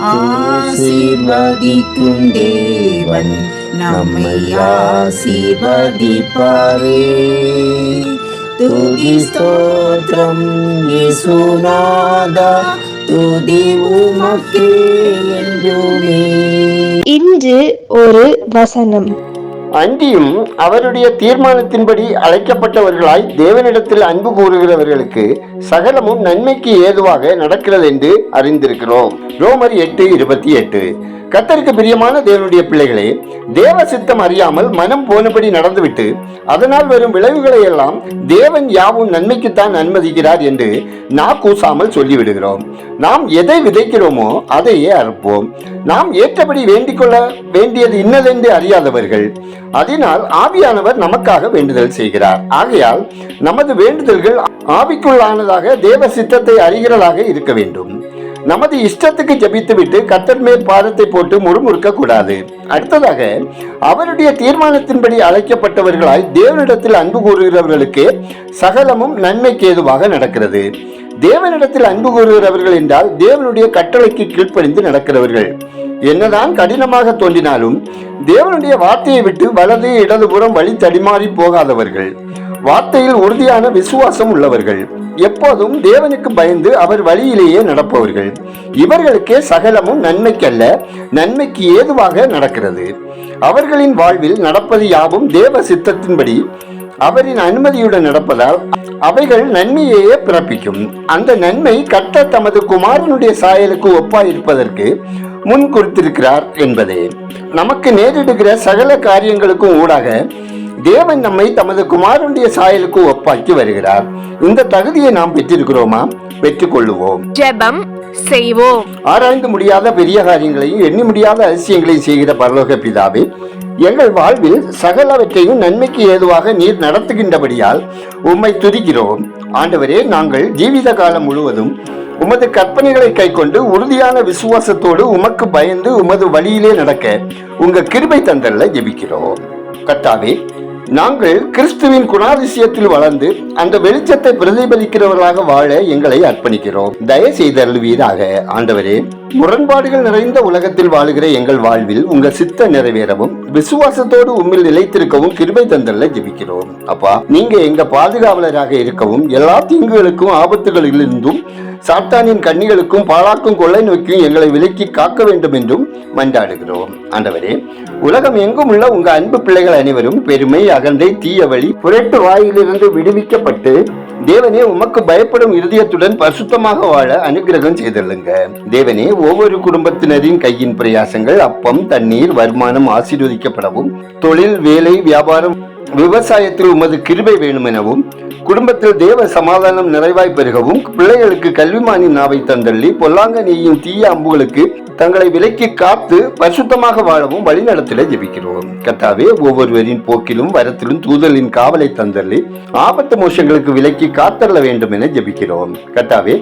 ஆசீர்வதிக்கும் தேவன் நம்மை ஆசீர்வதிப்பாரே. துதி ஸ்தோத்திரம் இயேசுநாதா, துதி உமக்கே என்றுமே. இன்று ஒரு வசனம். அன்றியும் அவருடைய தீர்மானத்தின்படி அழைக்கப்பட்டவர்களாய் தேவனிடத்தில் அன்பு கூறுகிறவர்களுக்கு சகலமும் நன்மைக்கு ஏதுவாக நடக்கிறது என்று அறிந்திருக்கிறோம். ரோமர் 8:28. கர்த்தருக்கு பிரியமான தேவனுடைய பிள்ளைகளே, தேவ சித்தம் அறியாமல் மனம் போனபடி நடந்துவிட்டு அதனால் வரும் விளைவுகளை எல்லாம் தேவன் யாவும் நன்மைக்குத்தான் அனுமதிக்கிறார் என்று கூசாமல் சொல்லிவிடுகிறோம். நாம் எதை விதைக்கிறோமோ அதையே அறுப்போம். நாம் ஏற்றபடி வேண்டிக் கொள்ள வேண்டியது இன்னதென்று அறியாதவர்கள். அதனால் ஆவியானவர் நமக்காக வேண்டுதல் செய்கிறார். ஆகையால் நமது வேண்டுதல்கள் ஆவிக்குள்ளானதாக தேவ சித்தத்தை அறிகிறதாக இருக்க வேண்டும். நமது இஷ்டத்துக்கு ஜபித்துவிட்டு கர்த்தர் மேல் பாதத்தை போட்டு முறுமுறுக்க கூடாது. அடுத்ததாக, அவருடைய தீர்மானத்தின்படி அழைக்கப்பட்டவர்களாய் தேவனிடத்தில் அன்பு கூறுகிறவர்களுக்கு சகலமும் நன்மைக்கு ஏதுவாக நடக்கிறது. தேவனிடத்தில் அன்பு கூறுகிறவர்கள் என்றால் தேவனுடைய கட்டளைக்கு கீழ்ப்படிந்து நடக்கிறவர்கள். என்னதான் கடினமாக தோன்றினாலும் தேவனுடைய வார்த்தையை விட்டு வலது இடதுபுறம் வழி தடிமாறி போகாதவர்கள், வார்த்தையில் உறுதியான விசுவாசம் உள்ளவர்கள், எப்போதும் தேவனுக்கு பயந்து அவர் வழியிலேயே நடப்பவர்கள். இவர்களுக்கே சகலமும் நன்மைக்கல்ல, நன்மைக்கு ஏதுவாக நடக்கிறது. அவர்களின் வாழ்வில் நடப்பது யாவும் தேவ சித்தத்தின்படி அவரின் அனுமதியுடன் நடப்பதால் அவைகள் நன்மையையே பிறப்பிக்கும். அந்த நன்மை கர்த்தர் தமது குமாரனுடைய சாயலுக்கு ஒப்பாயிருப்பதற்கு முன் குறித்திருக்கிறார் என்பதே. நமக்கு நேரிடுகிற சகல காரியங்களுக்கும் ஊடாக தேவன் நம்மை தமது குமாரனுடைய சாயலுக்கு ஒப்பாக்கி வருகிறார். இந்த தகுதியை நாம் பெற்றிருக்கிறோமா? பெற்றுக்கொள்ளுவோம். ஜெபம் செய்வோம். ஆராய்ந்து முடியாத பெரிய காரியங்களையும் எண்ணி முடியாத அதிசயங்களையும் செய்கிற பரலோக பிதாவே, எங்கள் வாழ்வில் சகலவற்றையும் நன்மைக்கு ஏதுவாக நீர் நடத்துகின்றபடியால் உம்மை துதிக்கிறோம். ஆண்டவரே, நாங்கள் ஜீவித காலம் முழுவதும் உமது கற்பனைகளை கைக்கொண்டு உறுதியான விசுவாசத்தோடு உமக்கு பயந்து உமது வழியிலே நடக்க உங்க கிருபை தந்தல்ல ஜெபிக்கிறோம். கர்த்தாவே, நாங்கள் கிறிஸ்துவின் குணாதிசயத்தில் வளர்ந்து அந்த வெளிச்சத்தை பிரதிபலிக்கிறவர்களாக வாழ எங்களை அர்ப்பணிக்கிறோம். தயவு செய்தருள்வீராக. ஆண்டவரே, முரண்பாடுகள் நிறைந்த உலகத்தில் வாழுகிற எங்கள் வாழ்வில் உங்க சித்த நிறைவேறவும் விசுவாசத்தோடு உம்மில் நிலைத்திருக்கவும் கிருபை தந்தல்ல ஜெபிக்கிறோம். அப்பா, நீங்க எங்க பாதுகாவலராக இருக்கவும் எல்லா தீங்குகளுக்கும் ஆபத்துகளிலிருந்தும் சாத்தானின் கண்ணிகளுக்கும் பாழாக்கும் கொள்ளை நோக்கியும் எங்களை விலக்கி காக்க வேண்டும் என்றும் மன்றாடுகிறோம். ஆண்டவரே, உலகம் எங்கும் உள்ள உங்க அன்பு பிள்ளைகள் அனைவரும் பெருமை, அகந்தை, தீய வழி, புரட்டு வாயிலிருந்து விடுவிக்கப்பட்டு தேவனே உமக்கு பயப்படும் இருதயத்துடன் பரிசுத்தமாக வாழ அனுகிரகம் செய்தல்லுங்க. தேவனே, ஒவ்வொரு குடும்பத்தினரின் கையின் பிரயாசங்கள், அப்பம், தண்ணீர், வருமானம் ஆசீர்வதிக்கப்படவும், தொழில், வேலை, வியாபாரம், விவசாயத்தில் உமது கிருபை வேணும் எனவும், குடும்பத்தில் தேவ சமாதானம் நிறைவாய் பெருகவும், பிள்ளைகளுக்கு கல்விமானின் நாவை தந்தள்ளி பொல்லாங்க நீயும் தீய அம்புகளுக்கு தங்களை விலக்கி காத்து பரிசுத்தமாக வாழவும் வழிநடத்தில ஜெபிக்கிறோம். கர்த்தாவே, ஒவ்வொருவரின் போக்கிலும் வரத்திலும் தூதலின் காவலை தந்தள்ளி ஆபத்து மோசங்களுக்கு விலக்கி காத்தள்ள வேண்டும் என ஜெபிக்கிறோம். கர்த்தாவே,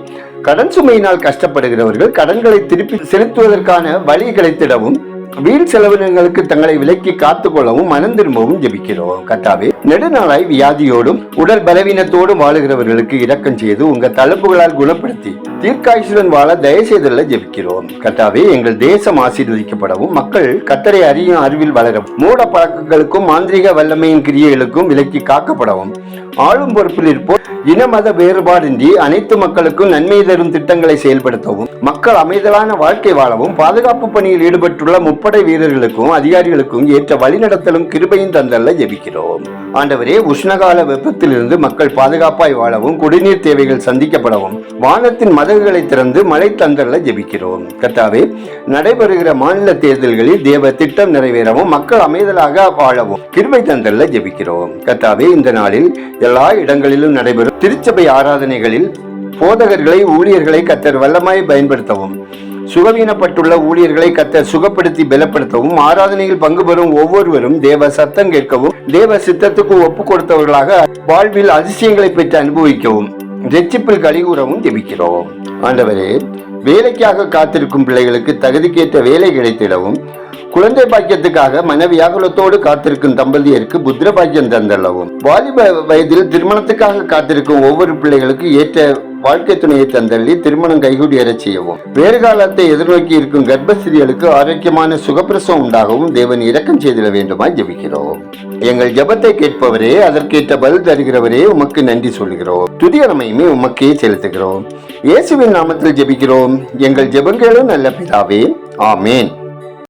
கடன் சுமையினால் கஷ்டப்படுகிறவர்கள் கடன்களை திருப்பி செலுத்துவதற்கான வழி கிடைத்திடவும், வீண் செலவினங்களுக்கு தங்களை விலக்கி காத்துக்கொள்ளவும் மனம் திரும்பவும் ஜெபிக்கிறோம். கர்த்தாவே, நெடுநாளாய் வியாதியோடும் உடல் பலவீனத்தோடும் வாழுகிறவர்களுக்கு இரக்கம் செய்து உங்க தழுப்புகளால் குணப்படுத்தி தீர்க்காயுசுடன் வாழ தயவு செய்துள்ள ஜெபிக்கிறோம். கர்த்தாவே, எங்கள் தேசம் ஆசீர்வதிக்கப்படவும் மக்கள் கர்த்தரை அறியும் அறிவில் வளரவும் மூட பழக்கங்களுக்கும் மாந்திரிக வல்லமையின் கிரியைகளுக்கும் விலக்கி காக்கப்படவும் ஆளும் பொறுப்பில் இருப்போர் இன மத வேறுபாடின்றி அனைத்து மக்களுக்கும் நன்மை தரும் திட்டங்களை செயல்படுத்தவும் மக்கள் அமைதலான வாழ்க்கை வாழவும் பாதுகாப்பு பணியில் ஈடுபட்டுள்ள முப்படை வீரர்களுக்கும் அதிகாரிகளுக்கும் ஏற்ற வழிநடத்தலும் கிருபையும் தந்தல்ல ஜெபிக்கிறோம். ஆண்டவரே, உஷ்ணகால வெப்பத்திலிருந்து மக்கள் பாதுகாப்பாய் வாழவும் குடிநீர் தேவைகள் சந்திக்கப்படவும் வானத்தின் மதகுகளை திறந்து மழை தந்தல்ல ஜெபிக்கிறோம். கர்த்தாவே, நடைபெறுகிற மாநில தேர்தல்களில் தேவ திட்டம் நிறைவேறவும் மக்கள் அமைதலாக வாழவும் கிருபை தந்தல்ல ஜெபிக்கிறோம். கர்த்தாவே, இந்த நாளில் எல்லா இடங்களிலும் நடைபெறும் திருச்சபை ஆராதனைகளில் போதகர்களை, ஊழியர்களை கர்த்தர் வல்லமாய் பயன்படுத்தவும், சுகவீனப்பட்டுள்ள ஊழியர்களை கர்த்தர் சுகப்படுத்தி பலப்படுத்தவும், ஆராதனையில் பங்கு பெறும் ஒவ்வொருவரும் தேவ சத்தம் கேட்கவும் தேவ சித்தத்துக்கு ஒப்பு கொடுத்தவர்களாக வாழ்வில் அதிசயங்களை பெற்று அனுபவிக்கவும் ரட்சிப்பில் கலிகூறவும் ஜெபிக்கிறோம். ஆண்டவரே, வேலைக்காக காத்திருக்கும் பிள்ளைகளுக்கு தகுதிக்கேற்ற வேலை கிடைத்திடவும், குழந்தை பாக்கியத்துக்காக மனவியாகுலத்தோடு காத்திருக்கும் தம்பதியருக்கு புத்திர பாக்கியம் தந்தள்ளவும், வாலிப வயதில் திருமணத்துக்காக காத்திருக்கும் ஒவ்வொரு பிள்ளைகளுக்கு ஏற்ற வாழ்க்கை துணையை தந்தள்ளி திருமணம் கைகூடியறச் செய்யவும், வேறு காலத்தை எதிர்நோக்கி இருக்கும் கர்ப்பஸ்திரிகளுக்கு ஆரோக்கியமான சுகப்பிரசவம் உண்டாகவும் தேவன் இரக்கம் செய்திட வேண்டுமாய் ஜெபிக்கிறோம். எங்கள் ஜெபத்தை கேட்பவரே, அதற்கேற்ற பதில் தருகிறவரே, உமக்கு நன்றி சொல்கிறோம். துதிகரமையுமே உமக்கே செலுத்துகிறோம். இயேசுவின் நாமத்தில் ஜெபிக்கிறோம் எங்கள் ஜெபங்களும் நல்ல பிதாவே, ஆமேன்.